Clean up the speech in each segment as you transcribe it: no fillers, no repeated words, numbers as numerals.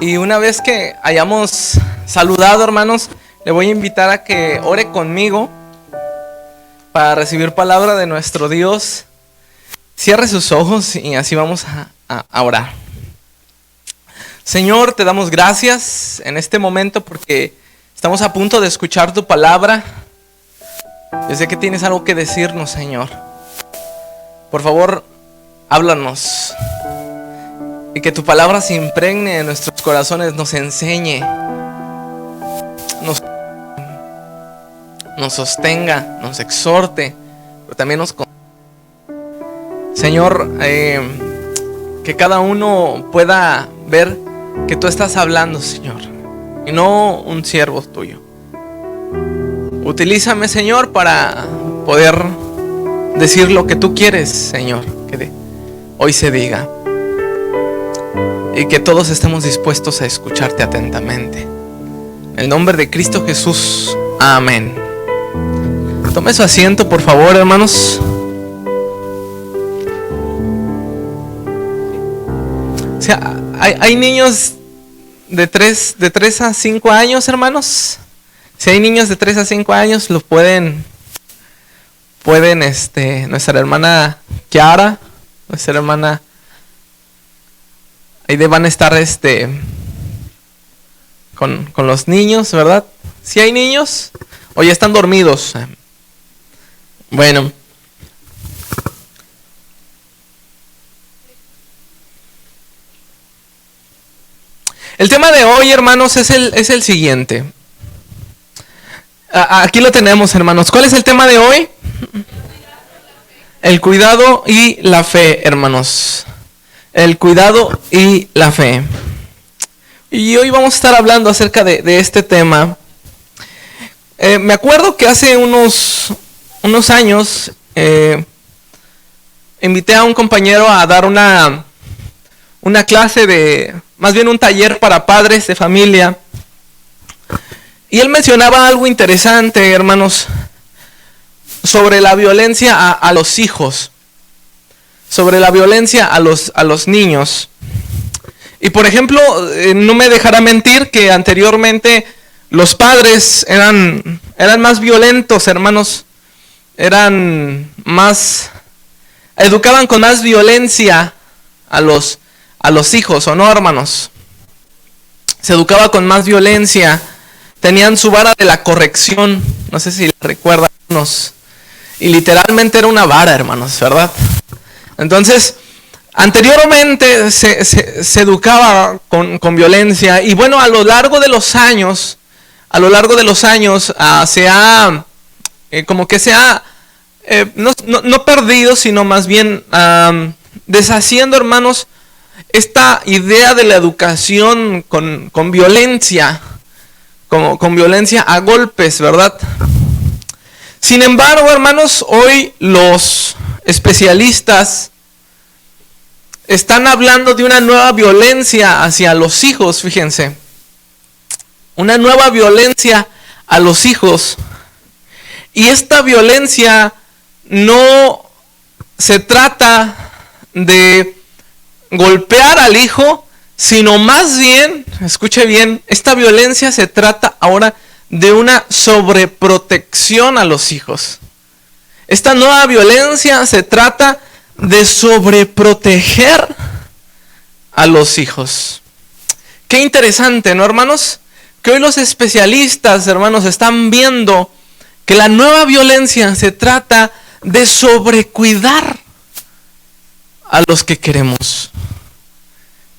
Y una vez que hayamos saludado, hermanos, le voy a invitar a que ore conmigo para recibir palabra de nuestro Dios. Cierre sus ojos y así vamos a orar. Señor, te damos gracias en este momento porque estamos a punto de escuchar tu palabra. Yo sé que tienes algo que decirnos, Señor. Por favor, háblanos. Y que tu palabra se impregne en nuestros corazones, nos enseñe, nos sostenga, nos exhorte, pero también nos... Señor, que cada uno pueda ver que tú estás hablando, Señor, y no un siervo tuyo. Utilízame, Señor, para poder decir lo que tú quieres, Señor, que hoy se diga. Y que todos estemos dispuestos a escucharte atentamente. En el nombre de Cristo Jesús. Amén. Tome su asiento, por favor, hermanos. O sea, hay niños de 3 a 5 años, hermanos. Si hay niños de 3 a 5 años, lo pueden nuestra hermana Kiara, nuestra hermana, ahí van a estar con los niños, ¿verdad? ¿Sí hay niños? ¿O ya están dormidos? Bueno. El tema de hoy, hermanos, es el siguiente. Aquí lo tenemos, hermanos. ¿Cuál es el tema de hoy? El cuidado y la fe, hermanos. El cuidado y la fe. Y hoy vamos a estar hablando acerca de este tema. Me acuerdo que hace unos años invité a un compañero a dar una clase más bien un taller para padres de familia. Y él mencionaba algo interesante, hermanos, sobre la violencia a los hijos, sobre la violencia a los niños. Y por ejemplo, no me dejará mentir que anteriormente los padres eran más violentos, hermanos, educaban con más violencia a los hijos, ¿o no, hermanos? Se educaba con más violencia. Tenían su vara de la corrección, no sé si recuerdan, y literalmente era una vara, hermanos, ¿verdad? Entonces, anteriormente se educaba con violencia, y bueno, a lo largo de los años se ha no perdido, sino más bien deshaciendo, hermanos, esta idea de la educación con violencia, con violencia a golpes, ¿verdad? Sin embargo, hermanos, hoy los especialistas están hablando de una nueva violencia hacia los hijos, fíjense. Una nueva violencia a los hijos. Y esta violencia no se trata de golpear al hijo, sino más bien, escuche bien, esta violencia se trata ahora de una sobreprotección a los hijos. Esta nueva violencia se trata de sobreproteger a los hijos. Qué interesante, ¿no, hermanos? Que hoy los especialistas, hermanos, están viendo que la nueva violencia se trata de sobrecuidar a los que queremos.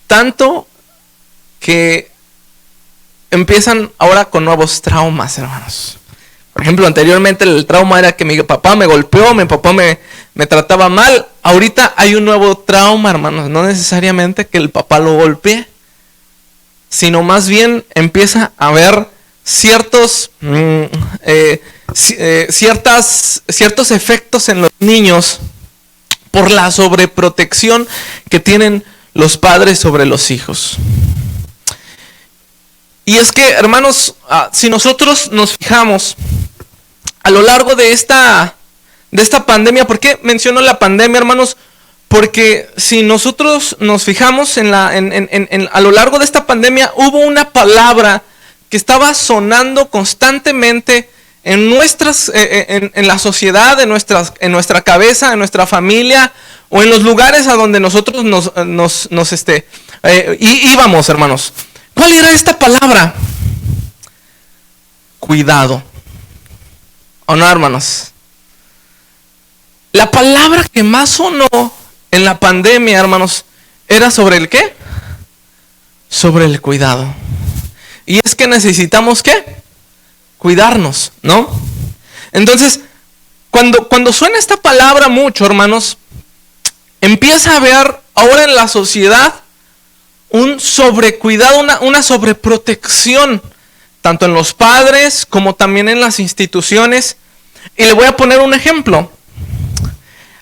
Tanto que empiezan ahora con nuevos traumas, hermanos. Por ejemplo, anteriormente el trauma era que mi papá me golpeó, mi papá me trataba mal. Ahorita hay un nuevo trauma, hermanos. No necesariamente que el papá lo golpee, sino más bien empieza a haber ciertos efectos en los niños por la sobreprotección que tienen los padres sobre los hijos. Y es que, hermanos, si nosotros nos fijamos a lo largo de esta pandemia, ¿por qué menciono la pandemia, hermanos? Porque si nosotros nos fijamos a lo largo de esta pandemia, hubo una palabra que estaba sonando constantemente en la sociedad, en nuestra cabeza, en nuestra familia, o en los lugares a donde nosotros íbamos, hermanos. ¿Cuál era esta palabra? Cuidado. ¿O no, hermanos? La palabra que más sonó en la pandemia, hermanos, era sobre el ¿qué? Sobre el cuidado. Y es que necesitamos ¿qué? Cuidarnos, ¿no? Entonces, cuando suena esta palabra mucho, hermanos, empieza a haber ahora en la sociedad un sobrecuidado, una sobreprotección, tanto en los padres como también en las instituciones. Y le voy a poner un ejemplo.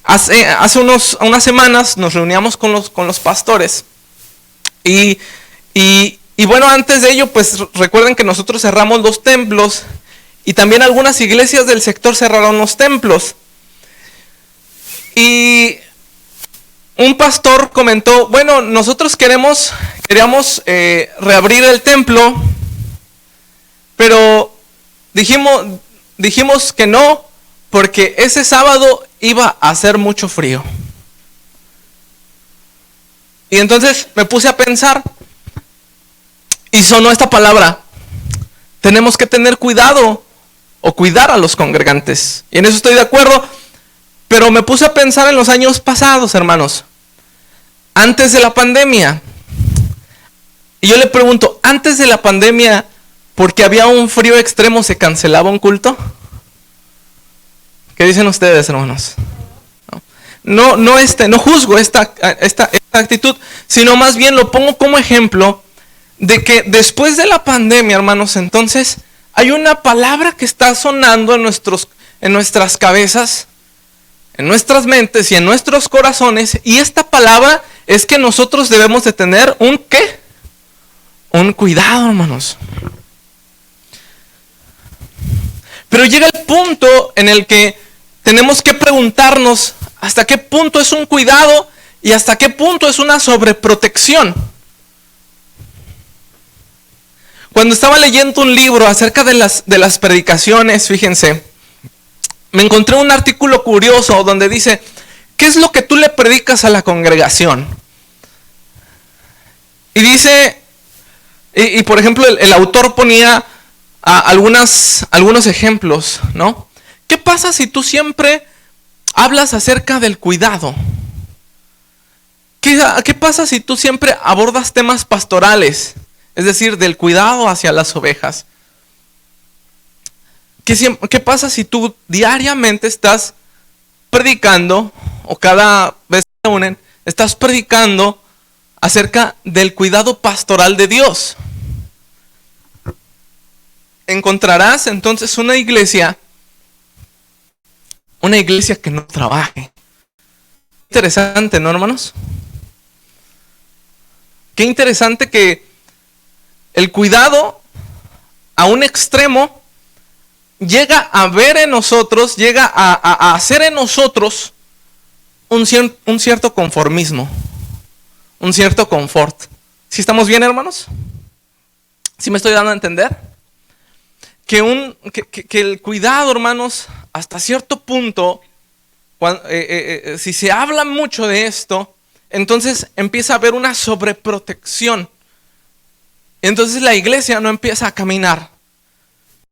Hace unas semanas nos reuníamos con los pastores y bueno, antes de ello, pues recuerden que nosotros cerramos los templos y también algunas iglesias del sector cerraron los templos. Y un pastor comentó, bueno, nosotros queríamos reabrir el templo, pero dijimos que no, porque ese sábado iba a hacer mucho frío. Y entonces me puse a pensar y sonó esta palabra: tenemos que tener cuidado o cuidar a los congregantes. Y en eso estoy de acuerdo, pero me puse a pensar en los años pasados, hermanos, antes de la pandemia. Y yo le pregunto, antes de la pandemia, porque había un frío extremo, ¿se cancelaba un culto? ¿Qué dicen ustedes, hermanos? No juzgo esta actitud, sino más bien lo pongo como ejemplo de que después de la pandemia, hermanos, entonces hay una palabra que está sonando en nuestras cabezas, en nuestras mentes y en nuestros corazones, y esta palabra es que nosotros debemos de tener un ¿qué? Un cuidado, hermanos. Pero llega el punto en el que tenemos que preguntarnos hasta qué punto es un cuidado y hasta qué punto es una sobreprotección. Cuando estaba leyendo un libro acerca de las predicaciones, fíjense, me encontré un artículo curioso donde dice, ¿qué es lo que tú le predicas a la congregación? Y dice, y por ejemplo el autor ponía algunos ejemplos, ¿no? ¿Qué pasa si tú siempre hablas acerca del cuidado? ¿Qué pasa si tú siempre abordas temas pastorales? Es decir, del cuidado hacia las ovejas. ¿Qué pasa si tú diariamente estás predicando, o cada vez que se unen, estás predicando acerca del cuidado pastoral de Dios? Encontrarás entonces una iglesia que no trabaje. Interesante, ¿no, hermanos? Qué interesante que el cuidado a un extremo llega a ver en nosotros, llega a hacer en nosotros un cierto conformismo, un cierto confort. ¿Sí estamos bien, hermanos? ¿Sí me estoy dando a entender? Que el cuidado, hermanos, hasta cierto punto, si se habla mucho de esto, entonces empieza a haber una sobreprotección. Entonces la iglesia no empieza a caminar.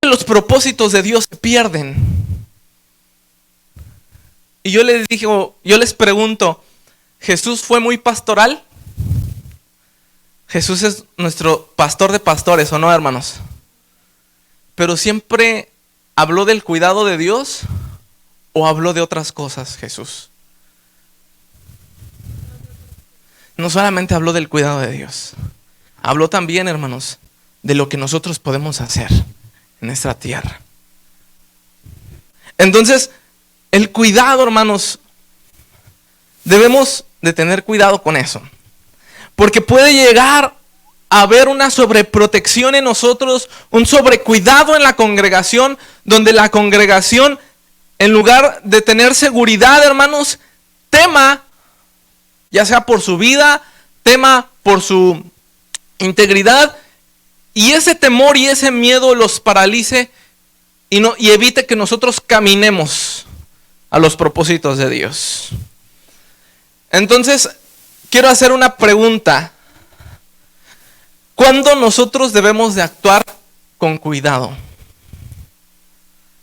Los propósitos de Dios se pierden. Y yo les pregunto, ¿Jesús fue muy pastoral? Jesús es nuestro pastor de pastores, ¿o no, hermanos? Pero siempre habló del cuidado de Dios, ¿o habló de otras cosas Jesús? No solamente habló del cuidado de Dios, habló también, hermanos, de lo que nosotros podemos hacer en esta tierra. Entonces, el cuidado, hermanos, debemos de tener cuidado con eso, porque puede llegar a haber una sobreprotección en nosotros, un sobrecuidado en la congregación, donde la congregación, en lugar de tener seguridad, hermanos, tema ya sea por su vida, tema por su integridad, y ese temor y ese miedo los paralice y evite que nosotros caminemos a los propósitos de Dios. Entonces, quiero hacer una pregunta. ¿Cuándo nosotros debemos de actuar con cuidado?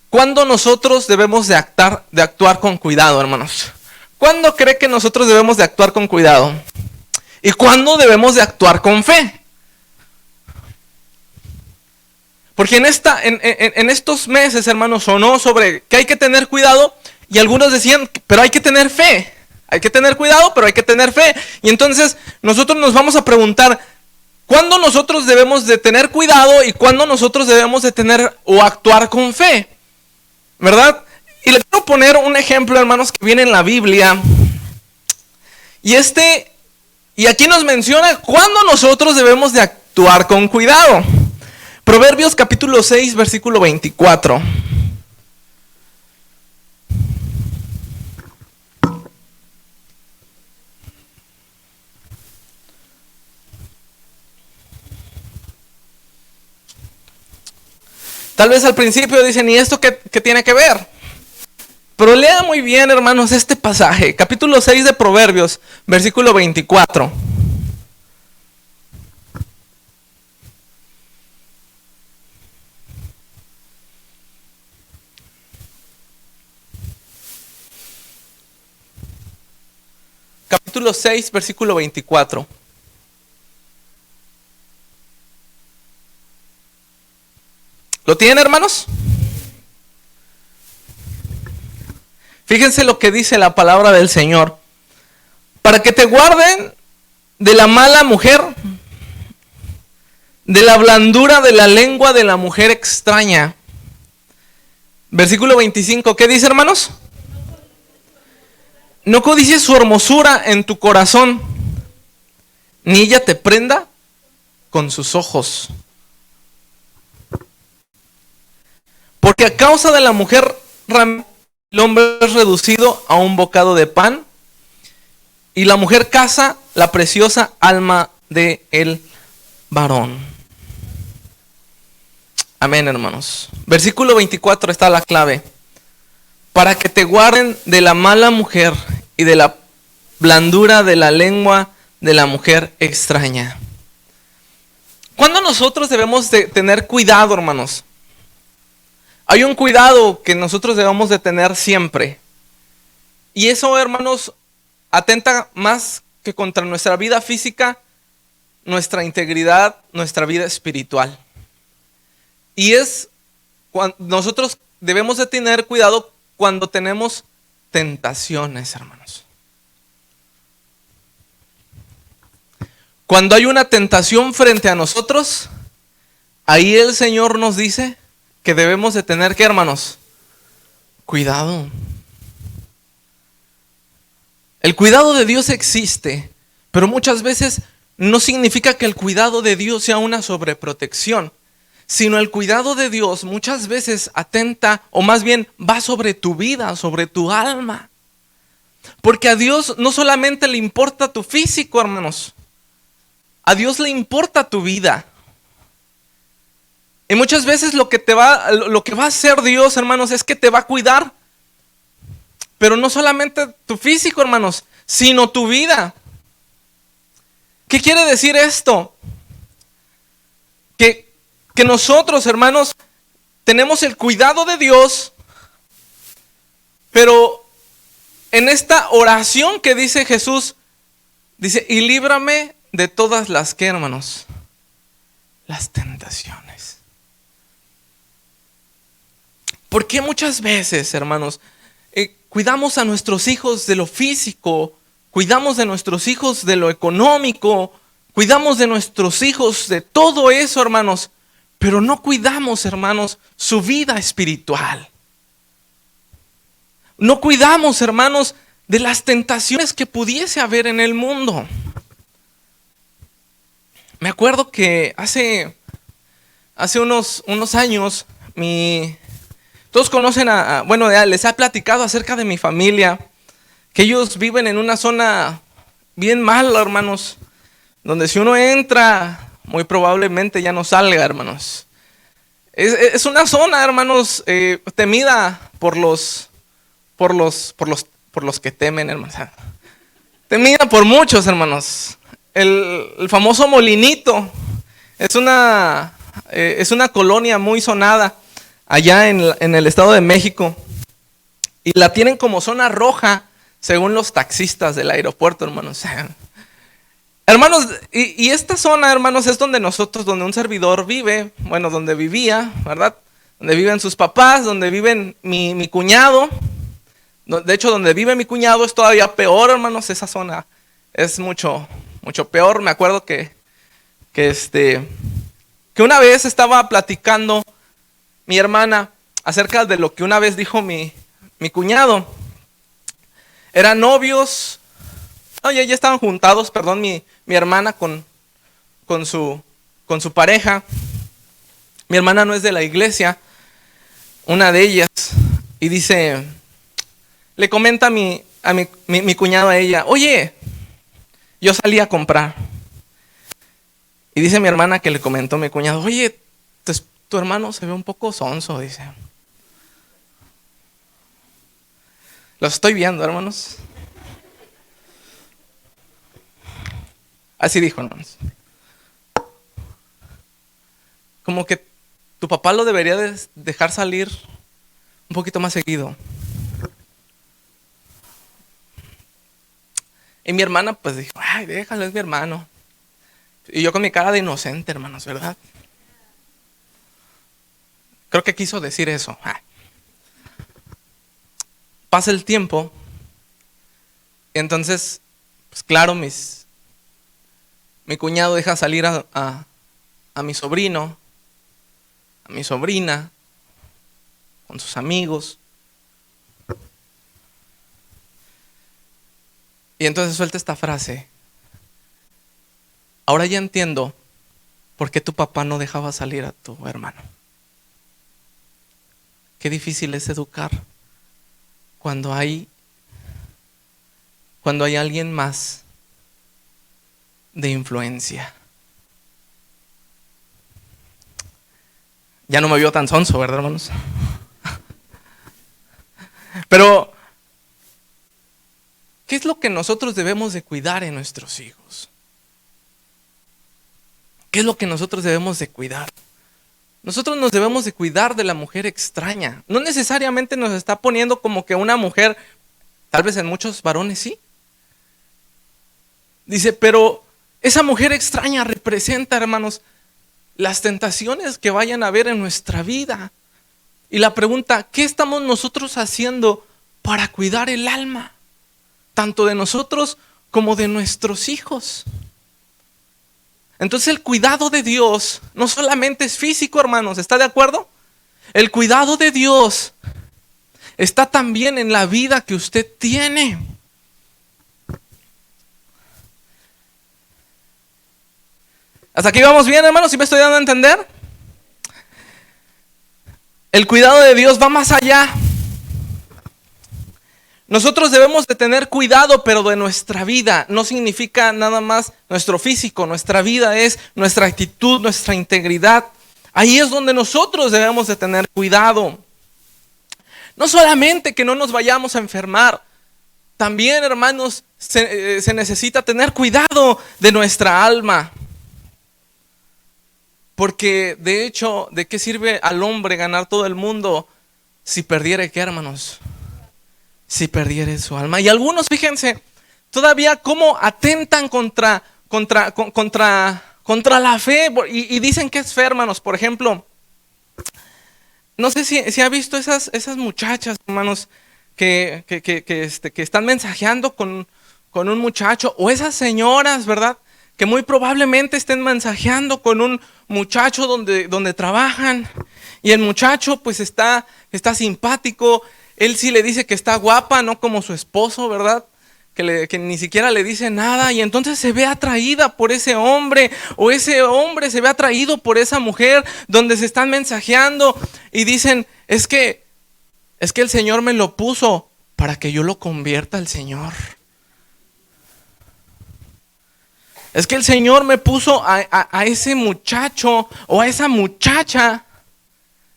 ¿Cuándo nosotros debemos de actuar con cuidado, hermanos? ¿Cuándo cree que nosotros debemos de actuar con cuidado? ¿Y cuándo debemos de actuar con fe? Porque en estos meses, hermanos, sonó sobre que hay que tener cuidado, y algunos decían, pero hay que tener fe. Hay que tener cuidado, pero hay que tener fe. Y entonces nosotros nos vamos a preguntar, ¿cuándo nosotros debemos de tener cuidado y cuándo nosotros debemos de tener o actuar con fe? ¿Verdad? Y les quiero poner un ejemplo, hermanos, que viene en la Biblia. Y aquí nos menciona cuándo nosotros debemos de actuar con cuidado. Proverbios capítulo 6, versículo 24. Tal vez al principio dicen, ¿y esto qué tiene que ver? Pero lea muy bien, hermanos, este pasaje. Capítulo 6 de Proverbios, versículo 24. Capítulo 6, versículo 24. ¿Lo tienen, hermanos? Fíjense lo que dice la palabra del Señor. Para que te guarden de la mala mujer, de la blandura de la lengua de la mujer extraña. Versículo 25, ¿qué dice, hermanos? No codicies su hermosura en tu corazón, ni ella te prenda con sus ojos. Porque a causa de la mujer, el hombre es reducido a un bocado de pan, y la mujer caza la preciosa alma del varón. Amén, hermanos. Versículo 24 está la clave. Para que te guarden de la mala mujer y de la blandura de la lengua de la mujer extraña. ¿Cuándo nosotros debemos de tener cuidado, hermanos? Hay un cuidado que nosotros debemos de tener siempre. Y eso, hermanos, atenta más que contra nuestra vida física, nuestra integridad, nuestra vida espiritual. Y es cuando nosotros debemos de tener cuidado cuando tenemos tentaciones, hermanos. Cuando hay una tentación frente a nosotros, ahí el Señor nos dice que debemos de tener, ¿qué, hermanos? Cuidado. El cuidado de Dios existe, pero muchas veces no significa que el cuidado de Dios sea una sobreprotección, sino el cuidado de Dios muchas veces atenta, o más bien va sobre tu vida, sobre tu alma. Porque a Dios no solamente le importa tu físico, hermanos, a Dios le importa tu vida. Y muchas veces lo que va a hacer Dios, hermanos, es que te va a cuidar. Pero no solamente tu físico, hermanos, sino tu vida. ¿Qué quiere decir esto? Que nosotros, hermanos, tenemos el cuidado de Dios, pero en esta oración que dice Jesús, dice, y líbrame de todas las, ¿qué, hermanos? Las tentaciones. Porque muchas veces, hermanos, cuidamos a nuestros hijos de lo físico, cuidamos de nuestros hijos de lo económico, cuidamos de nuestros hijos de todo eso, hermanos, pero no cuidamos, hermanos, su vida espiritual. No cuidamos, hermanos, de las tentaciones que pudiese haber en el mundo. Me acuerdo que hace unos años, todos conocen les he platicado acerca de mi familia, que ellos viven en una zona bien malo, hermanos, donde si uno entra, muy probablemente ya no salga, hermanos. Es una zona, hermanos, temida por los que temen, hermanos. Temida por muchos, hermanos. El famoso Molinito es una colonia muy sonada allá en el Estado de México. Y la tienen como zona roja, según los taxistas del aeropuerto, hermanos. Hermanos, y esta zona, hermanos, es donde donde un servidor vive, bueno, donde vivía, ¿verdad? Donde viven sus papás, donde viven mi cuñado. De hecho, donde vive mi cuñado es todavía peor, hermanos. Esa zona es mucho, mucho peor. Me acuerdo que una vez estaba platicando mi hermana acerca de lo que una vez dijo mi cuñado. Eran novios. Ya estaban juntados, perdón, mi hermana con su pareja. Mi hermana no es de la iglesia, una de ellas. Y le comenta a mi cuñado a ella: oye, yo salí a comprar. Y dice mi hermana que le comentó a mi cuñado: oye, tu hermano se ve un poco sonso, dice. Los estoy viendo, hermanos. Así dijo, hermanos. Como que tu papá lo debería dejar salir un poquito más seguido. Y mi hermana pues dijo: ay, déjalo, es mi hermano. Y yo con mi cara de inocente, hermanos, ¿verdad? Creo que quiso decir eso. Pasa el tiempo. Y entonces, pues claro, mi cuñado deja salir a mi sobrino, a mi sobrina, con sus amigos. Y entonces suelta esta frase: ahora ya entiendo por qué tu papá no dejaba salir a tu hermano. Qué difícil es educar cuando hay alguien más de influencia. Ya no me vio tan sonso, ¿verdad, hermanos? Pero ¿qué es lo que nosotros debemos de cuidar en nuestros hijos? ¿Qué es lo que nosotros debemos de cuidar? Nosotros nos debemos de cuidar de la mujer extraña. No necesariamente nos está poniendo como que una mujer, tal vez en muchos varones sí. Dice, pero esa mujer extraña representa, hermanos, las tentaciones que vayan a haber en nuestra vida. Y la pregunta: ¿qué estamos nosotros haciendo para cuidar el alma? Tanto de nosotros como de nuestros hijos. Entonces el cuidado de Dios no solamente es físico, hermanos, ¿está de acuerdo? El cuidado de Dios está también en la vida que usted tiene. ¿Hasta aquí vamos bien, hermanos? ¿Sí me estoy dando a entender? El cuidado de Dios va más allá. Nosotros debemos de tener cuidado, pero de nuestra vida. No significa nada más nuestro físico. Nuestra vida es nuestra actitud, nuestra integridad. Ahí es donde nosotros debemos de tener cuidado. No solamente que no nos vayamos a enfermar. También, hermanos, se necesita tener cuidado de nuestra alma. Porque de hecho, ¿de qué sirve al hombre ganar todo el mundo si perdiere qué, hermanos? Si perdiere su alma. Y algunos, fíjense, todavía cómo atentan contra la fe y dicen que es fe, hermanos. Por ejemplo, no sé si ha visto esas muchachas, hermanos, que están mensajeando con un muchacho, o esas señoras, ¿verdad? Que muy probablemente estén mensajeando con un muchacho donde trabajan, y el muchacho pues está simpático. Él sí le dice que está guapa, no como su esposo, ¿verdad? Que ni siquiera le dice nada, y entonces se ve atraída por ese hombre, o ese hombre se ve atraído por esa mujer, donde se están mensajeando y dicen: es que el Señor me lo puso para que yo lo convierta al Señor. Es que el Señor me puso a ese muchacho o a esa muchacha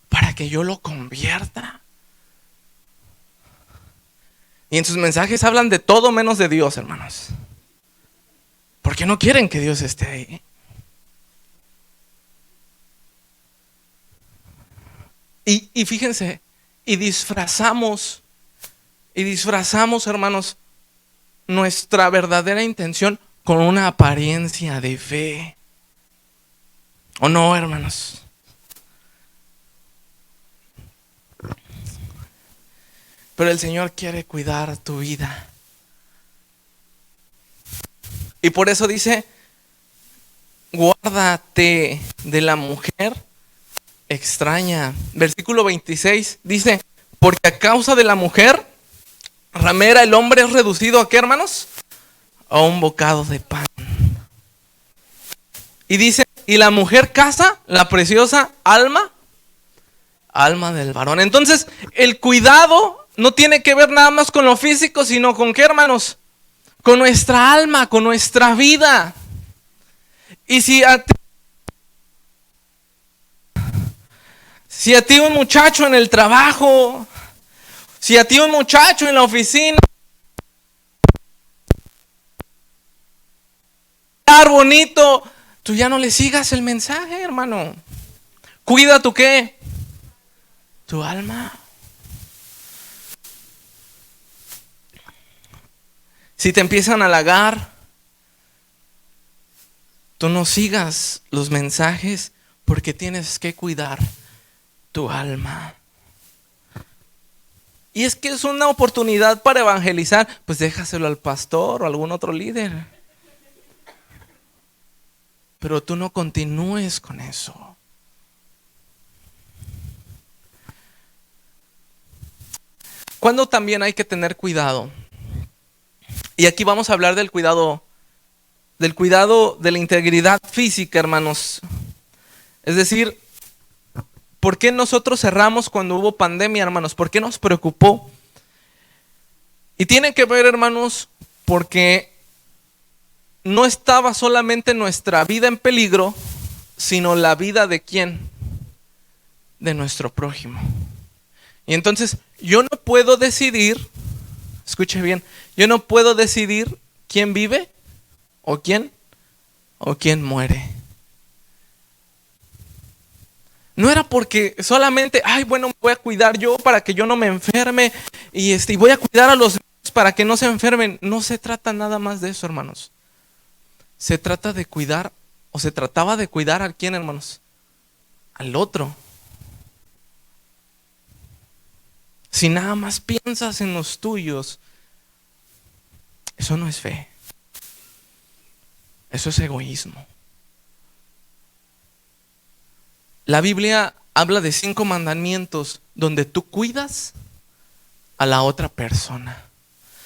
para que yo lo convierta. Y en sus mensajes hablan de todo menos de Dios, hermanos. Porque no quieren que Dios esté ahí. Y fíjense, y disfrazamos, hermanos, nuestra verdadera intención con una apariencia de fe. ¿O no, hermanos? Pero el Señor quiere cuidar tu vida. Y por eso dice, guárdate de la mujer extraña. Versículo 26 dice, porque a causa de la mujer ramera el hombre es reducido ¿a qué, hermanos? A un bocado de pan. Y dice, y la mujer caza la preciosa alma del varón. Entonces, el cuidado no tiene que ver nada más con lo físico, sino con ¿qué, hermanos? Con nuestra alma, con nuestra vida. Y si a ti un muchacho en el trabajo, si a ti un muchacho en la oficina, bonito, tú ya no le sigas el mensaje, hermano. Cuida tu ¿qué? Tu alma. Si te empiezan a halagar, tú no sigas los mensajes porque tienes que cuidar tu alma. Y es que es una oportunidad para evangelizar, pues déjaselo al pastor o a algún otro líder. Pero tú no continúes con eso. ¿Cuándo también hay que tener cuidado? Y aquí vamos a hablar del cuidado de la integridad física, hermanos. Es decir, ¿por qué nosotros cerramos cuando hubo pandemia, hermanos? ¿Por qué nos preocupó? Y tiene que ver, hermanos, porque no estaba solamente nuestra vida en peligro, sino la vida de ¿quién? De nuestro prójimo. Y entonces yo no puedo decidir, escuche bien, yo no puedo decidir quién vive o quién muere. No era porque solamente, me voy a cuidar yo para que yo no me enferme y voy a cuidar a los demás para que no se enfermen. No se trata nada más de eso, hermanos. Se trata de cuidar, o se trataba de cuidar ¿a quién, hermanos? Al otro. Si nada más piensas en los tuyos, eso no es fe. Eso es egoísmo. La Biblia habla de 5 mandamientos donde tú cuidas a la otra persona.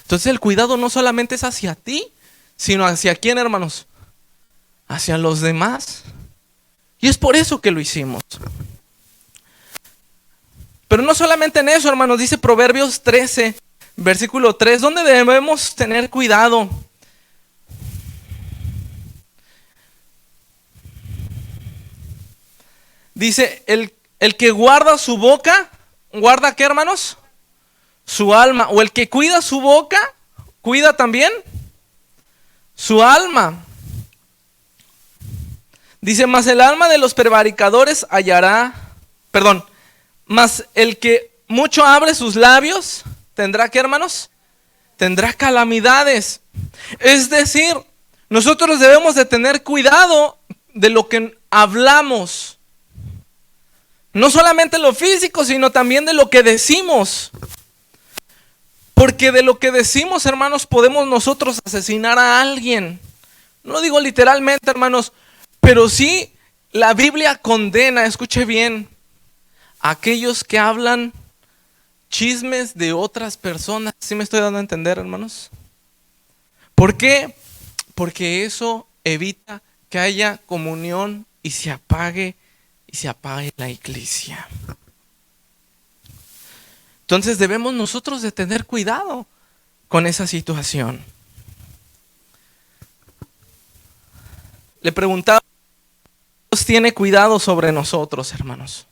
Entonces el cuidado no solamente es hacia ti, sino hacia quién, hermanos, hacia los demás. Y es por eso que lo hicimos. Pero no solamente en eso, hermanos, dice Proverbios 13, versículo 3, ¿dónde debemos tener cuidado? Dice, el que guarda su boca, ¿guarda qué, hermanos? Su alma. O el que cuida su boca, cuida también su alma. Dice, mas el alma de los prevaricadores mas el que mucho abre sus labios, ¿tendrá qué, hermanos? Tendrá calamidades. Es decir, nosotros debemos de tener cuidado de lo que hablamos. No solamente lo físico, sino también de lo que decimos. Porque de lo que decimos, hermanos, podemos nosotros asesinar a alguien. No lo digo literalmente, hermanos, pero sí la Biblia condena, escuche bien, a aquellos que hablan chismes de otras personas. ¿Sí me estoy dando a entender, hermanos? ¿Por qué? Porque eso evita que haya comunión y se apague la iglesia. Entonces debemos nosotros de tener cuidado con esa situación. le preguntaba, Dios tiene cuidado sobre nosotros, hermanos.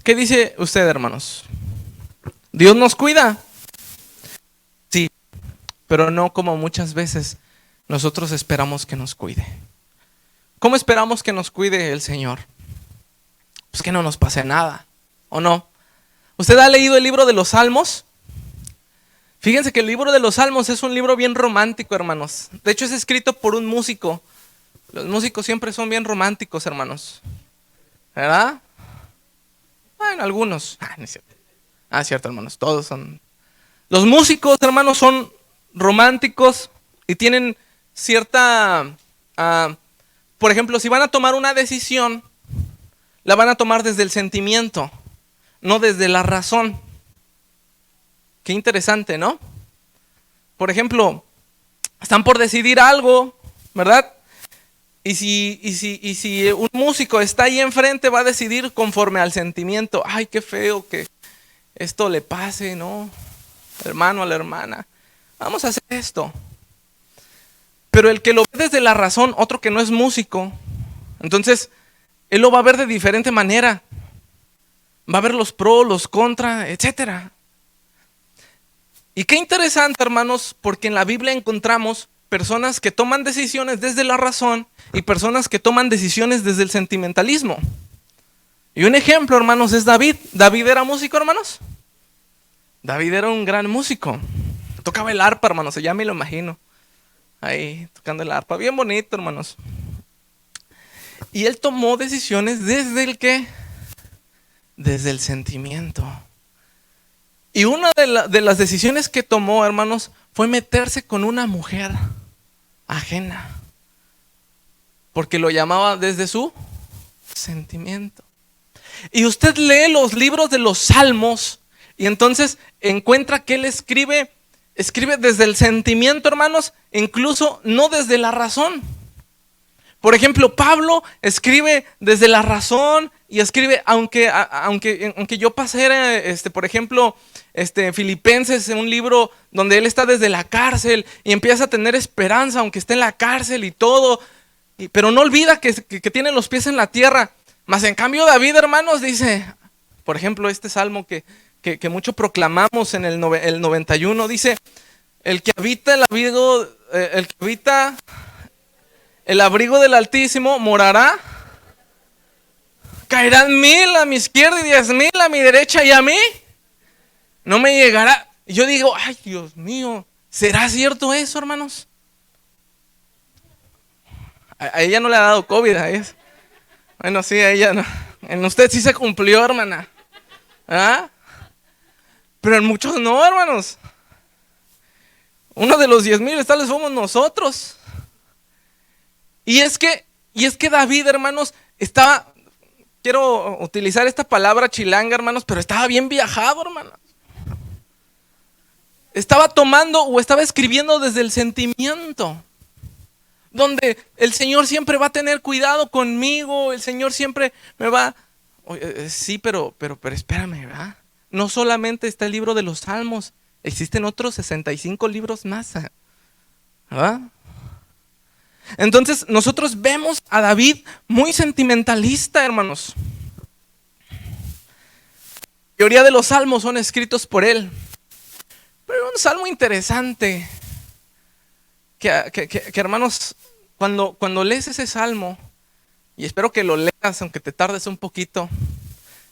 ¿Qué dice usted, hermanos? ¿Dios nos cuida? Sí, pero no como muchas veces nosotros esperamos que nos cuide. ¿Cómo esperamos que nos cuide el Señor? Pues que no nos pase nada, ¿o no? ¿Usted ha leído el libro de los Salmos? Fíjense que el libro de los Salmos es un libro bien romántico, hermanos. De hecho, es escrito por un músico. Los músicos siempre son bien románticos, hermanos. ¿Verdad? Bueno, algunos. No es cierto. Cierto, hermanos. Todos son. Los músicos, hermanos, son románticos y tienen cierta... por ejemplo, si van a tomar una decisión, la van a tomar desde el sentimiento, no desde la razón. Qué interesante, ¿no? Por ejemplo, están por decidir algo, ¿verdad? Y si un músico está ahí enfrente, va a decidir conforme al sentimiento. Ay, qué feo que esto le pase, ¿no? Al hermano, a la hermana. Vamos a hacer esto. Pero el que lo ve desde la razón, otro que no es músico, entonces él lo va a ver de diferente manera. Va a ver los pros, los contras, etcétera. Y qué interesante, hermanos, porque en la Biblia encontramos personas que toman decisiones desde la razón y personas que toman decisiones desde el sentimentalismo. Y un ejemplo, hermanos, es David. ¿David era músico, hermanos? David era un gran músico. Tocaba el arpa, hermanos, ya me lo imagino. Ahí, tocando el arpa. Bien bonito, hermanos. Y él tomó decisiones desde el ¿qué? Desde el sentimiento. Y una de las decisiones que tomó, hermanos, fue meterse con una mujer ajena. Porque lo llamaba desde su sentimiento. Y usted lee los libros de los Salmos y entonces encuentra que él escribe desde el sentimiento, hermanos, incluso no desde la razón. Por ejemplo, Pablo escribe desde la razón y escribe, aunque yo pasé, por ejemplo, Filipenses, un libro donde él está desde la cárcel y empieza a tener esperanza, aunque esté en la cárcel y todo, pero no olvida que tiene los pies en la tierra. Mas en cambio David, hermanos, dice, por ejemplo, este salmo que mucho proclamamos en el 91, dice, el que habita el abrigo del Altísimo morará. Caerán 1000 a mi izquierda y 10,000 a mi derecha, y a mí no me llegará. Y yo digo, ay, Dios mío, ¿será cierto eso, hermanos? A ella no le ha dado COVID, a ella. Bueno, sí, a ella no. En usted sí se cumplió, hermana. Pero en muchos no, hermanos. Uno de los 10,000 tales somos nosotros. Y es que David, hermanos, quiero utilizar esta palabra chilanga, hermanos, pero estaba bien viajado, hermanos. Estaba tomando o estaba escribiendo desde el sentimiento. Donde el Señor siempre va a tener cuidado conmigo, el Señor siempre me va... Sí, pero espérame, ¿verdad? No solamente está el libro de los Salmos, existen otros 65 libros más, ¿verdad? Entonces nosotros vemos a David muy sentimentalista, hermanos. La mayoría de los salmos son escritos por él. Pero un salmo interesante que hermanos, cuando lees ese salmo, y espero que lo leas aunque te tardes un poquito,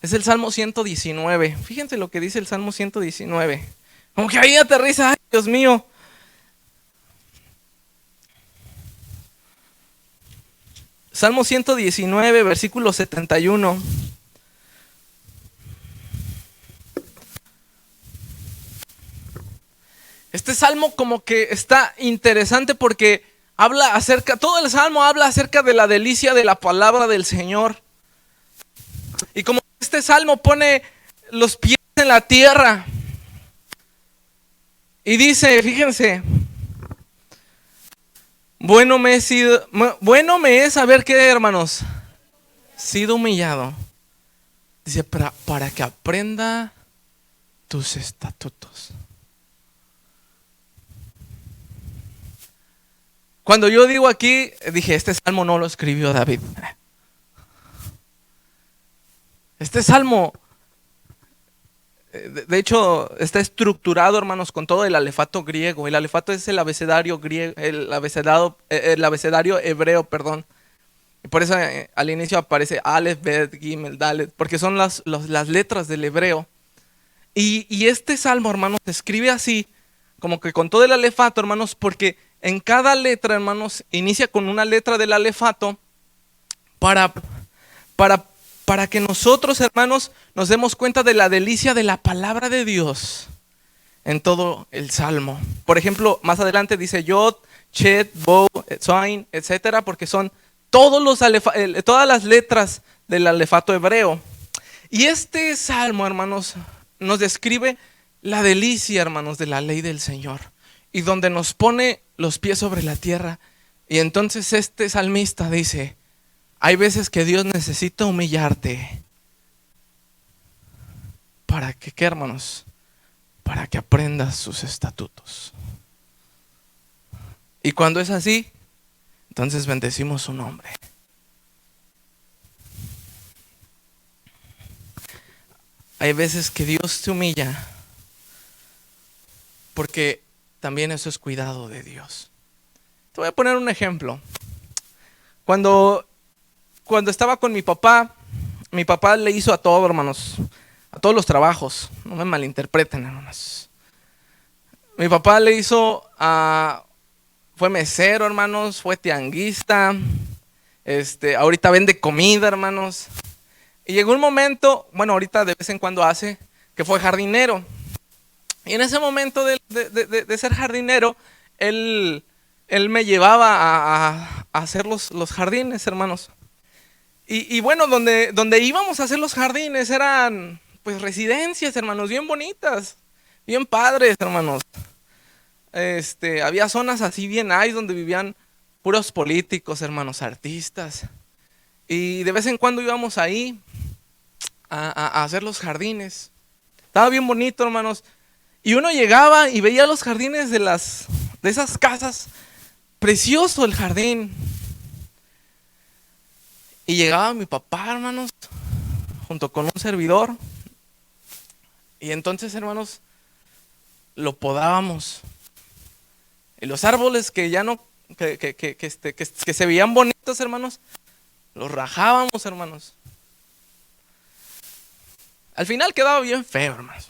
es el Salmo 119. Fíjense lo que dice el Salmo 119. Como que ahí aterriza, ay, Dios mío. Salmo 119, versículo 71. Este salmo como que está interesante porque todo el salmo habla acerca de la delicia de la palabra del Señor. Y como este salmo pone los pies en la tierra y dice, fíjense, bueno me es saber que, hermanos, sido humillado. Dice, para que aprenda tus estatutos. Cuando yo digo aquí, dije, este salmo no lo escribió David. Este salmo, de hecho, está estructurado, hermanos, con todo el alefato griego. El alefato es el abecedario griego, el abecedario hebreo, perdón. Y por eso al inicio aparece Aleph, Bet, Gimel, Dalet, porque son las letras del hebreo. Y este salmo, hermanos, se escribe así, como que con todo el alefato, hermanos, porque en cada letra, hermanos, inicia con una letra del alefato para que nosotros, hermanos, nos demos cuenta de la delicia de la palabra de Dios en todo el salmo. Por ejemplo, más adelante dice Yod, Chet, Bo, Tzain, etcétera, porque son todas las letras del alefato hebreo. Y este salmo, hermanos, nos describe la delicia, hermanos, de la ley del Señor, y donde nos pone los pies sobre la tierra. Y entonces este salmista dice, hay veces que Dios necesita humillarte para que, ¿qué, hermanos? Para que aprendas sus estatutos. Y cuando es así, entonces bendecimos su nombre. Hay veces que Dios te humilla porque también eso es cuidado de Dios. Te voy a poner un ejemplo. Cuando estaba con mi papá le hizo a todo, hermanos, a todos los trabajos. No me malinterpreten, hermanos. Mi papá le hizo fue mesero, hermanos, fue tianguista, ahorita vende comida, hermanos. Y llegó un momento, bueno, ahorita de vez en cuando hace, que fue jardinero. Y en ese momento de ser jardinero, él me llevaba a hacer los jardines, hermanos. Y bueno, donde íbamos a hacer los jardines eran pues residencias, hermanos, bien bonitas, bien padres, hermanos. Había zonas así bien nice donde vivían puros políticos, hermanos, artistas. Y de vez en cuando íbamos ahí a hacer los jardines. Estaba bien bonito, hermanos. Y uno llegaba y veía los jardines de esas casas. Precioso el jardín. Y llegaba mi papá, hermanos, junto con un servidor. Y entonces, hermanos, lo podábamos. Y los árboles que ya no, que se veían bonitos, hermanos, los rajábamos, hermanos. Al final quedaba bien feo, hermanos.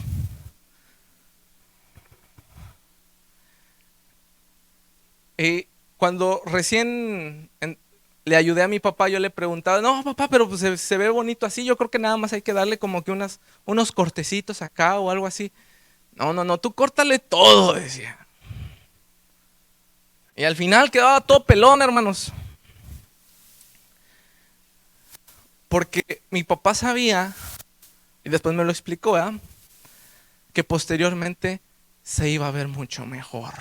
Y cuando recién le ayudé a mi papá, yo le preguntaba, no, papá, pero pues se ve bonito así, yo creo que nada más hay que darle como que unos cortecitos acá o algo así. No, tú córtale todo, decía. Y al final quedaba todo pelón, hermanos. Porque mi papá sabía, y después me lo explicó, ¿verdad?, que posteriormente se iba a ver mucho mejor.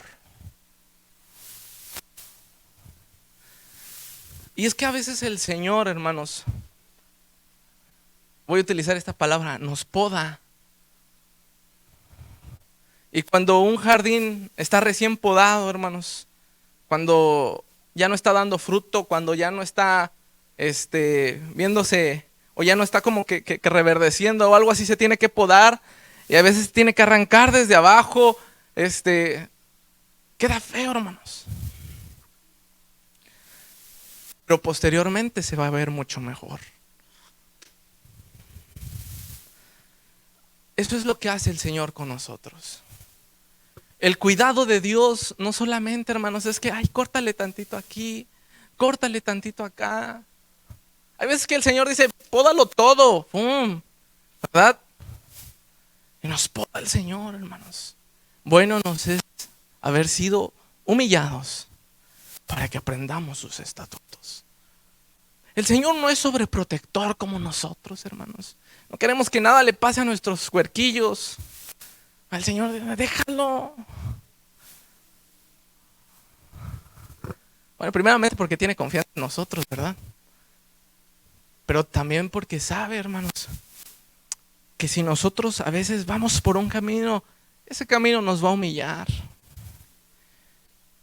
Y es que a veces el Señor, hermanos, voy a utilizar esta palabra, nos poda. Y cuando un jardín está recién podado, hermanos, cuando ya no está dando fruto, cuando ya no está viéndose, o ya no está como que reverdeciendo o algo así, se tiene que podar. Y a veces tiene que arrancar desde abajo. Queda feo, hermanos. Pero posteriormente se va a ver mucho mejor. Eso es lo que hace el Señor con nosotros. El cuidado de Dios no solamente, hermanos, es que, ay, córtale tantito aquí, córtale tantito acá. Hay veces que el Señor dice, pódalo todo, ¡pum!, ¿verdad? Y nos poda el Señor, hermanos. Bueno nos es haber sido humillados para que aprendamos sus estatutos. El Señor no es sobreprotector como nosotros, hermanos. No queremos que nada le pase a nuestros huerquillos. Al Señor, déjalo. Bueno, primeramente porque tiene confianza en nosotros, ¿verdad? Pero también porque sabe, hermanos, que si nosotros a veces vamos por un camino, ese camino nos va a humillar.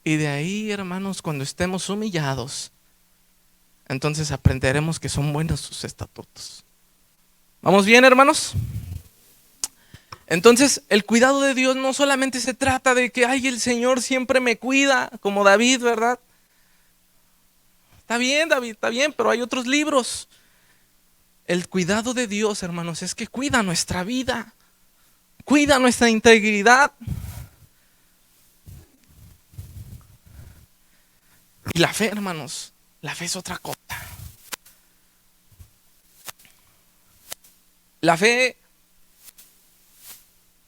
Y de ahí, hermanos, cuando estemos humillados, entonces aprenderemos que son buenos sus estatutos. ¿Vamos bien, hermanos? Entonces, el cuidado de Dios no solamente se trata de que, ay, el Señor siempre me cuida, como David, ¿verdad? Está bien, David, está bien, pero hay otros libros. El cuidado de Dios, hermanos, es que cuida nuestra vida, cuida nuestra integridad. Y la fe, hermanos, la fe es otra cosa. La fe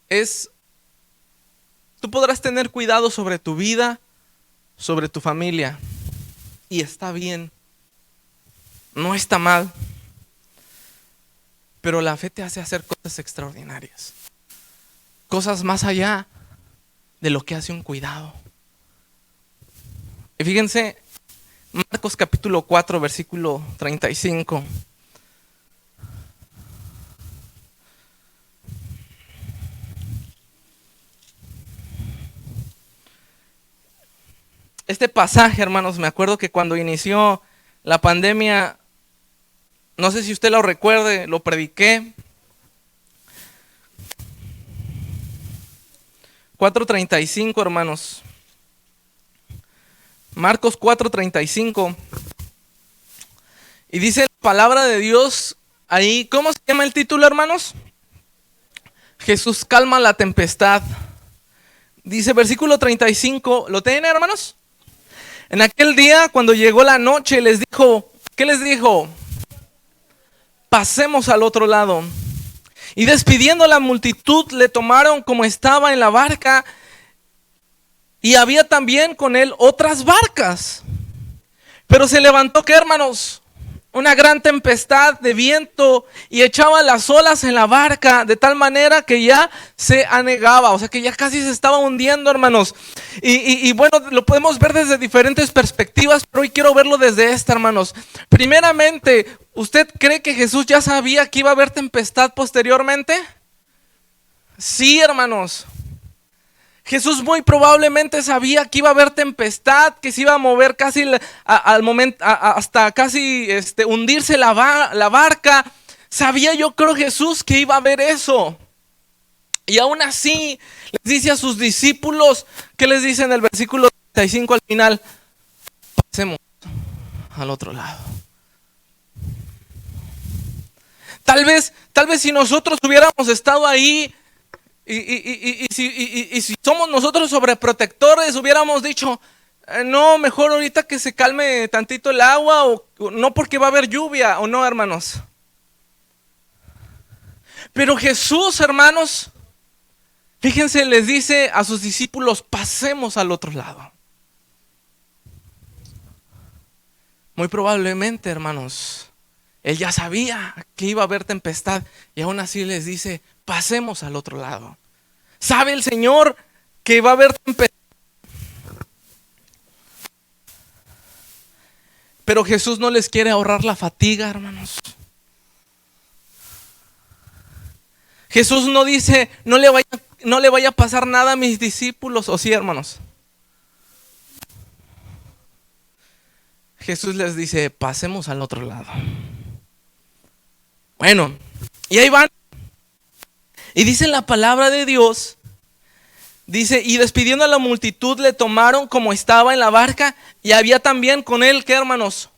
es, tú podrás tener cuidado sobre tu vida, sobre tu familia, y está bien, no está mal, pero la fe te hace hacer cosas extraordinarias, cosas más allá de lo que hace un cuidado. Y fíjense, Marcos capítulo 4, versículo 35. Este pasaje, hermanos, me acuerdo que cuando inició la pandemia, no sé si usted lo recuerde, lo prediqué. 4:35, hermanos. Marcos 4:35. Y dice la palabra de Dios ahí, ¿cómo se llama el título, hermanos? Jesús calma la tempestad. Dice versículo 35, ¿lo tienen, hermanos? En aquel día, cuando llegó la noche, les dijo, ¿qué les dijo? Pasemos al otro lado. Y despidiendo a la multitud, le tomaron como estaba en la barca, y había también con él otras barcas. Pero se levantó, ¿qué, hermanos? Una gran tempestad de viento y echaba las olas en la barca de tal manera que ya se anegaba, o sea que ya casi se estaba hundiendo, hermanos. Y bueno, lo podemos ver desde diferentes perspectivas, pero hoy quiero verlo desde esta, hermanos. Primeramente, ¿usted cree que Jesús ya sabía que iba a haber tempestad posteriormente? Sí, hermanos. Jesús muy probablemente sabía que iba a haber tempestad, que se iba a mover casi al momento, hasta casi hundirse la barca. Sabía, yo creo, Jesús que iba a haber eso. Y aún así les dice a sus discípulos, ¿qué les dice en el versículo 35 al final? Pasemos al otro lado. Tal vez si nosotros hubiéramos estado ahí, y si somos nosotros sobreprotectores, hubiéramos dicho, no, mejor ahorita que se calme tantito el agua, o no, porque va a haber lluvia, o no, hermanos. Pero Jesús, hermanos, fíjense, les dice a sus discípulos, pasemos al otro lado. Muy probablemente, hermanos, Él ya sabía que iba a haber tempestad, y aún así les dice, pasemos al otro lado. ¿Sabe el Señor que va a haber tempestad? Pero Jesús no les quiere ahorrar la fatiga, hermanos. Jesús no dice, no le vaya a pasar nada a mis discípulos, ¿o sí, hermanos? Jesús les dice, pasemos al otro lado. Bueno, y ahí van. Y dice la palabra de Dios, dice, y despidiendo a la multitud le tomaron como estaba en la barca, y había también con él, ¿qué, hermanos?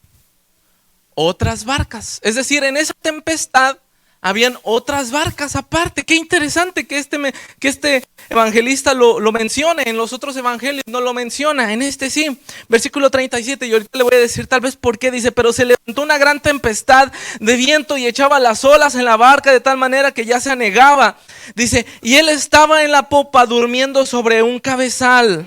Otras barcas. Es decir, en esa tempestad habían otras barcas aparte. Qué interesante que este evangelista lo mencione. En los otros evangelios no lo menciona, en este sí. Versículo 37, y ahorita le voy a decir tal vez por qué. Dice, pero se levantó una gran tempestad de viento y echaba las olas en la barca de tal manera que ya se anegaba. Dice, y él estaba en la popa durmiendo sobre un cabezal.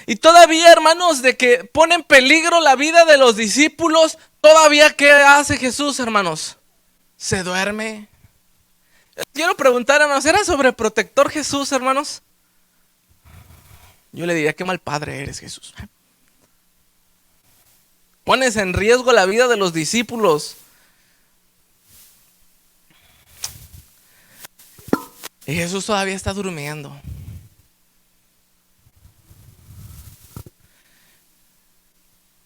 Y todavía, hermanos, de que pone en peligro la vida de los discípulos, todavía, ¿qué hace Jesús, hermanos? Se duerme. Quiero preguntar, hermanos, ¿era sobreprotector Jesús, hermanos? Yo le diría, qué mal padre eres, Jesús. Pones en riesgo la vida de los discípulos. Y Jesús todavía está durmiendo.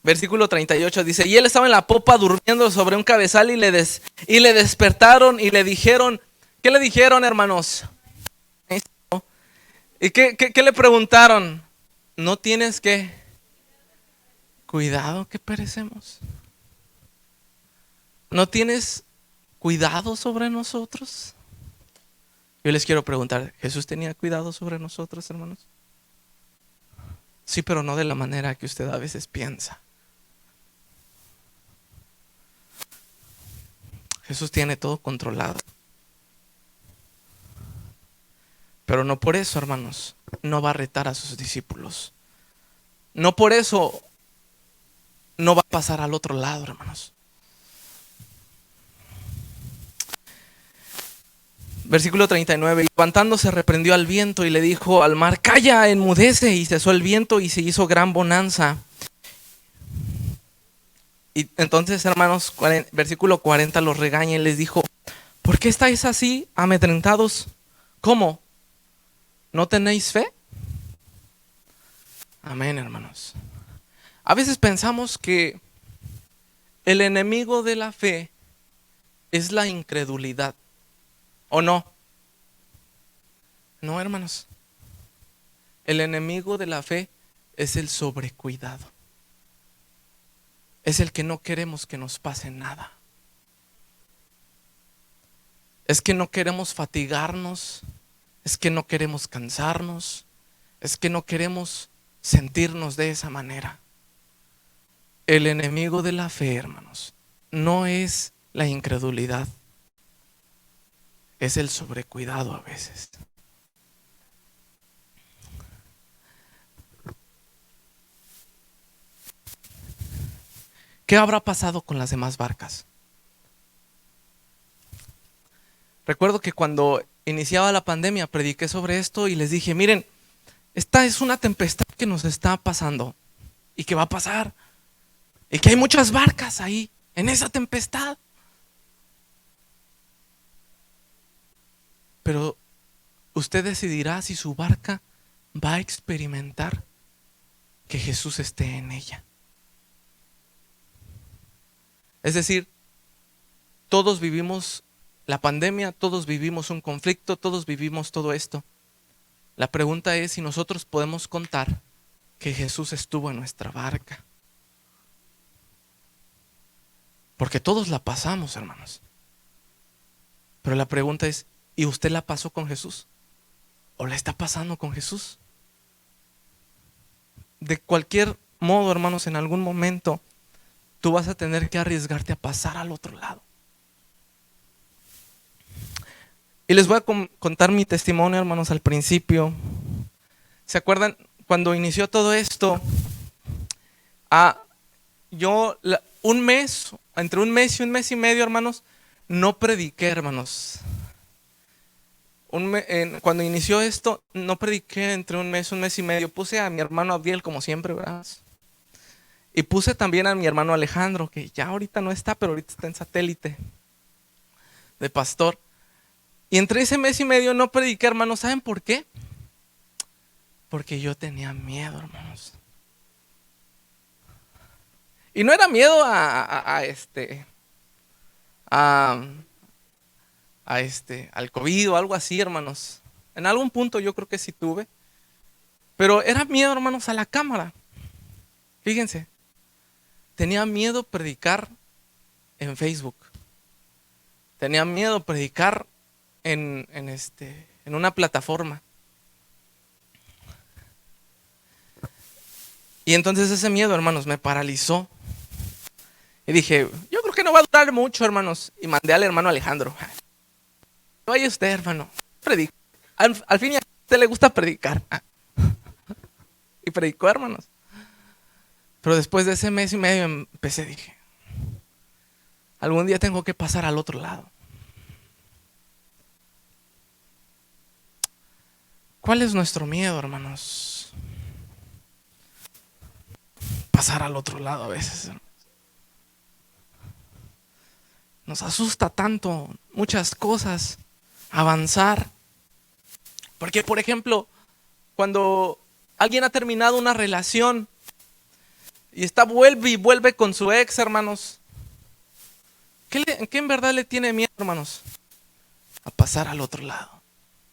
Versículo 38 dice, y él estaba en la popa durmiendo sobre un cabezal y le despertaron y le dijeron, ¿qué le dijeron, hermanos? ¿Y qué le preguntaron? ¿No tienes que cuidado que perecemos? ¿No tienes cuidado sobre nosotros? Yo les quiero preguntar, ¿Jesús tenía cuidado sobre nosotros, hermanos? Sí, pero no de la manera que usted a veces piensa. Jesús tiene todo controlado. Pero no por eso, hermanos, no va a retar a sus discípulos. No por eso no va a pasar al otro lado, hermanos. Versículo 39, y levantándose reprendió al viento y le dijo al mar, calla, enmudece, y cesó el viento y se hizo gran bonanza. Y entonces, hermanos, versículo 40 los regaña y les dijo, ¿por qué estáis así amedrentados? ¿Cómo? ¿No tenéis fe? Amén, hermanos. A veces pensamos que el enemigo de la fe es la incredulidad. ¿O no? No, hermanos. El enemigo de la fe es el sobrecuidado. Es el que no queremos que nos pase nada. Es que no queremos fatigarnos. Es que no queremos cansarnos. Es que no queremos sentirnos de esa manera. El enemigo de la fe, hermanos, no es la incredulidad. Es el sobrecuidado a veces. ¿Qué habrá pasado con las demás barcas? Recuerdo que cuando iniciaba la pandemia prediqué sobre esto y les dije, miren, esta es una tempestad que nos está pasando y que va a pasar. Y que hay muchas barcas ahí, en esa tempestad. Pero usted decidirá si su barca va a experimentar que Jesús esté en ella. Es decir, todos vivimos la pandemia, todos vivimos un conflicto, todos vivimos todo esto. La pregunta es si nosotros podemos contar que Jesús estuvo en nuestra barca. Porque todos la pasamos, hermanos. Pero la pregunta es, ¿y usted la pasó con Jesús? ¿O la está pasando con Jesús? De cualquier modo, hermanos, en algún momento tú vas a tener que arriesgarte a pasar al otro lado. Y les voy a contar mi testimonio, hermanos, al principio. ¿Se acuerdan cuando inició todo esto? Yo entre un mes y un mes y medio, hermanos, no prediqué, hermanos. Cuando inició esto, no prediqué entre un mes y medio. Puse a mi hermano Abdiel, como siempre, ¿verdad? Y puse también a mi hermano Alejandro, que ya ahorita no está, pero ahorita está en satélite de pastor. Y entre ese mes y medio no prediqué, hermanos. ¿Saben por qué? Porque yo tenía miedo, hermanos. Y no era miedo al COVID o algo así, hermanos. En algún punto yo creo que sí tuve. Pero era miedo, hermanos, a la cámara. Fíjense. Tenía miedo predicar en Facebook. Tenía miedo predicar en una plataforma. Y entonces ese miedo, hermanos, me paralizó. Y dije, yo creo que no va a durar mucho, hermanos. Y mandé al hermano Alejandro. Vaya usted, hermano, predica. Al fin y al cabo a usted le gusta predicar. Y predicó, hermanos. Pero después de ese mes y medio empecé, dije, algún día tengo que pasar al otro lado. ¿Cuál es nuestro miedo, hermanos? Pasar al otro lado a veces, hermanos. Nos asusta tanto muchas cosas, avanzar. Porque, por ejemplo, cuando alguien ha terminado una relación y está vuelve y vuelve con su ex, hermanos. ¿Qué en verdad le tiene miedo, hermanos? A pasar al otro lado,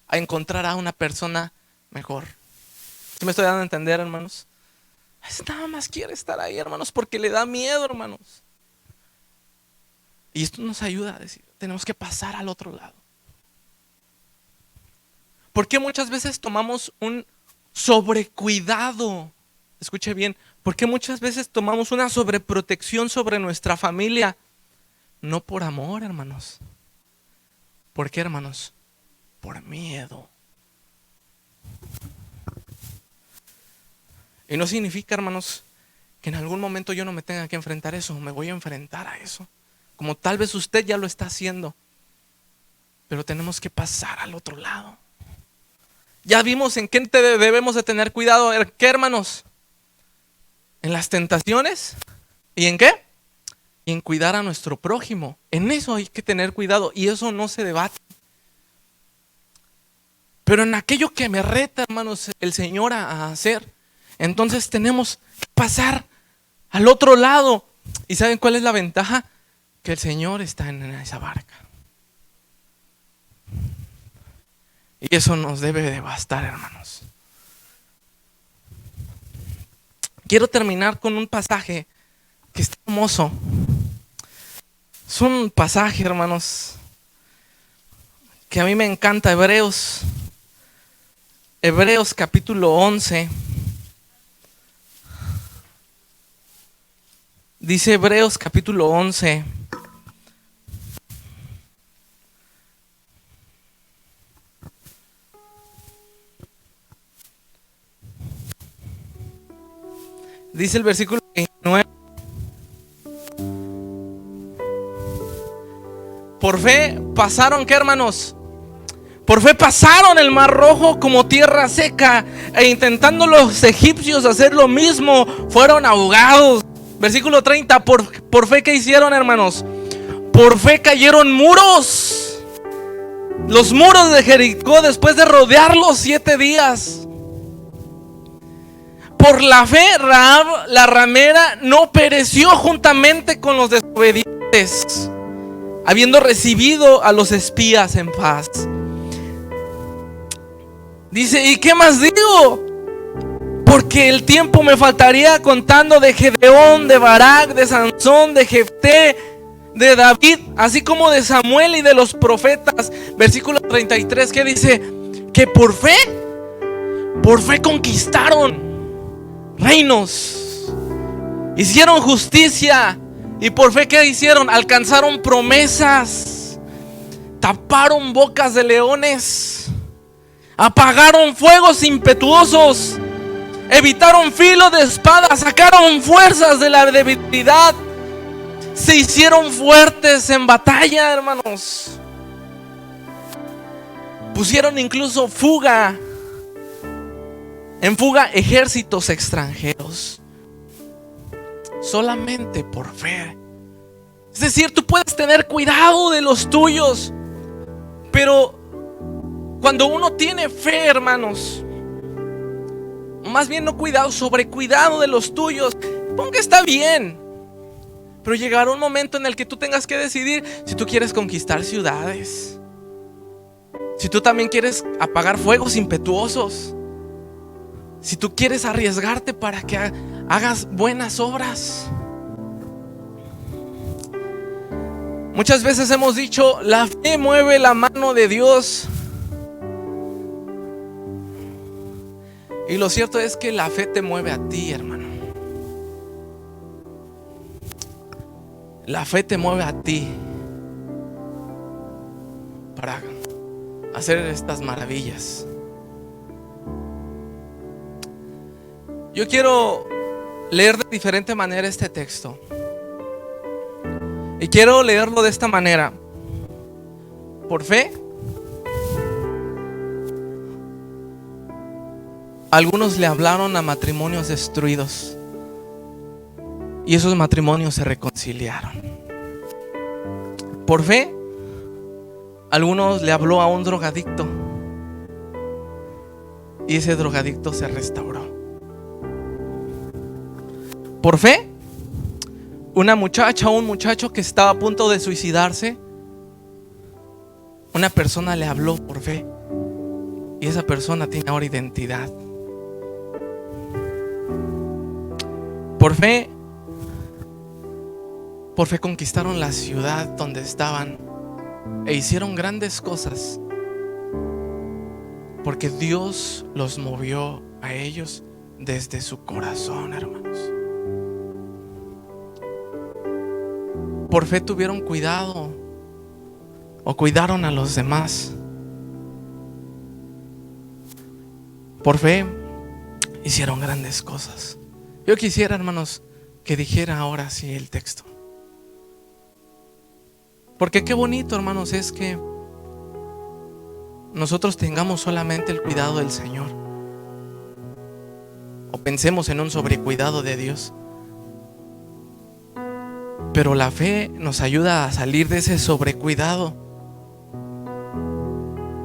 a encontrar a una persona mejor. ¿Sí me estoy dando a entender, hermanos? Nada más quiere estar ahí, hermanos, porque le da miedo, hermanos. Y esto nos ayuda a decir, tenemos que pasar al otro lado. ¿Por qué muchas veces tomamos un sobrecuidado? Escuche bien, ¿por qué muchas veces tomamos una sobreprotección sobre nuestra familia? No por amor, hermanos. ¿Por qué, hermanos? Por miedo. Y no significa, hermanos, que en algún momento yo no me tenga que enfrentar a eso. Me voy a enfrentar a eso, como tal vez usted ya lo está haciendo. Pero tenemos que pasar al otro lado. Ya vimos en qué debemos de tener cuidado. ¿Qué, hermanos? En las tentaciones. ¿Y en qué? Y en cuidar a nuestro prójimo. En eso hay que tener cuidado. Y eso no se debate. Pero en aquello que me reta, hermanos, el Señor a hacer, entonces tenemos que pasar al otro lado. ¿Y saben cuál es la ventaja? Que el Señor está en esa barca. Y eso nos debe de bastar, hermanos. Quiero terminar con un pasaje que está hermoso. Es un pasaje, hermanos, que a mí me encanta. Hebreos capítulo 11. Dice Hebreos capítulo 11. Dice el versículo 29. Por fe pasaron, ¿qué, hermanos? Por fe pasaron el mar rojo como tierra seca, e intentando los egipcios hacer lo mismo, fueron ahogados. Versículo 30, por fe, ¿qué hicieron, hermanos? Por fe cayeron muros. Los muros de Jericó después de rodearlos 7 días. Por la fe, Rahab, la ramera, no pereció juntamente con los desobedientes, habiendo recibido a los espías en paz. Dice, ¿y qué más digo? Porque el tiempo me faltaría contando de Gedeón, de Barak, de Sansón, de Jefté, de David, así como de Samuel y de los profetas. Versículo 33, que dice que por fe conquistaron reinos, hicieron justicia. Y por fe, ¿qué hicieron? Alcanzaron promesas, taparon bocas de leones, apagaron fuegos impetuosos, evitaron filo de espada, sacaron fuerzas de la debilidad, se hicieron fuertes en batalla, hermanos. Pusieron incluso en fuga ejércitos extranjeros, solamente por fe. Es decir, tú puedes tener cuidado de los tuyos, pero cuando uno tiene fe, hermanos, más bien no cuidado, sobre cuidado de los tuyos, ponga, está bien, pero llegará un momento en el que tú tengas que decidir si tú quieres conquistar ciudades, si tú también quieres apagar fuegos impetuosos, si tú quieres arriesgarte para que hagas buenas obras. Muchas veces hemos dicho, la fe mueve la mano de Dios. Y lo cierto es que la fe te mueve a ti, hermano. La fe te mueve a ti para hacer estas maravillas. Yo quiero leer de diferente manera este texto. Y quiero leerlo de esta manera. Por fe, algunos le hablaron a matrimonios destruidos, y esos matrimonios se reconciliaron. Por fe, algunos le habló a un drogadicto, y ese drogadicto se restauró. Por fe, una muchacha o un muchacho que estaba a punto de suicidarse, una persona le habló por fe y esa persona tiene ahora identidad. Por fe conquistaron la ciudad donde estaban e hicieron grandes cosas, porque Dios los movió a ellos desde su corazón, hermanos. Por fe tuvieron cuidado o cuidaron a los demás. Por fe hicieron grandes cosas. Yo quisiera, hermanos, que dijera ahora sí el texto. Porque qué bonito, hermanos, es que nosotros tengamos solamente el cuidado del Señor, o pensemos en un sobrecuidado de Dios. Pero la fe nos ayuda a salir de ese sobrecuidado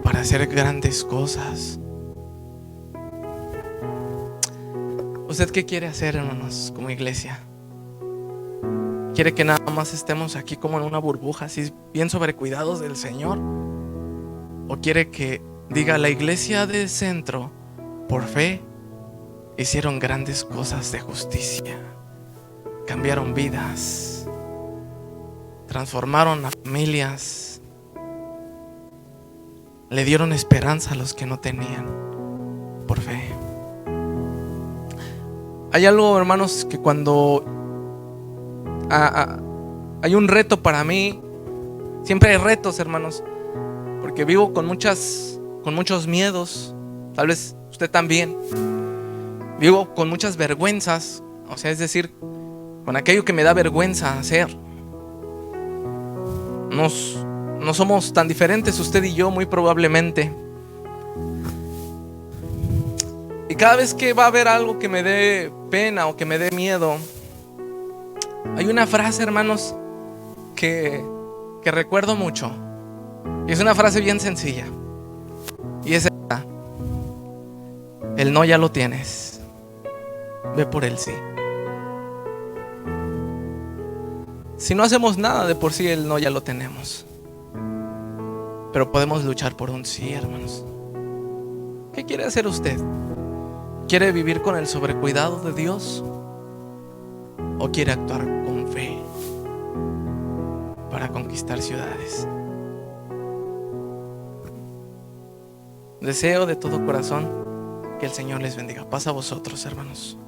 para hacer grandes cosas. ¿Usted qué quiere hacer, hermanos, como iglesia? ¿Quiere que nada más estemos aquí como en una burbuja, así bien sobrecuidados del Señor? ¿O quiere que diga: la iglesia del centro, por fe, hicieron grandes cosas de justicia, cambiaron vidas, transformaron a familias, le dieron esperanza a los que no tenían, por fe? Hay algo, hermanos, que cuando hay un reto para mí, siempre hay retos, hermanos, porque vivo con muchos miedos, tal vez usted también. Vivo con muchas vergüenzas, o sea, es decir, con aquello que me da vergüenza hacer. No somos tan diferentes usted y yo, muy probablemente. Y cada vez que va a haber algo que me dé pena o que me dé miedo, hay una frase, hermanos, que recuerdo mucho. Y es una frase bien sencilla. Y es esta: el no ya lo tienes, ve por el sí. Si no hacemos nada, de por sí el no ya lo tenemos, pero podemos luchar por un sí, hermanos. ¿Qué quiere hacer usted? ¿Quiere vivir con el sobrecuidado de Dios o quiere actuar con fe para conquistar ciudades? Deseo de todo corazón que el Señor les bendiga. Paz a vosotros, hermanos.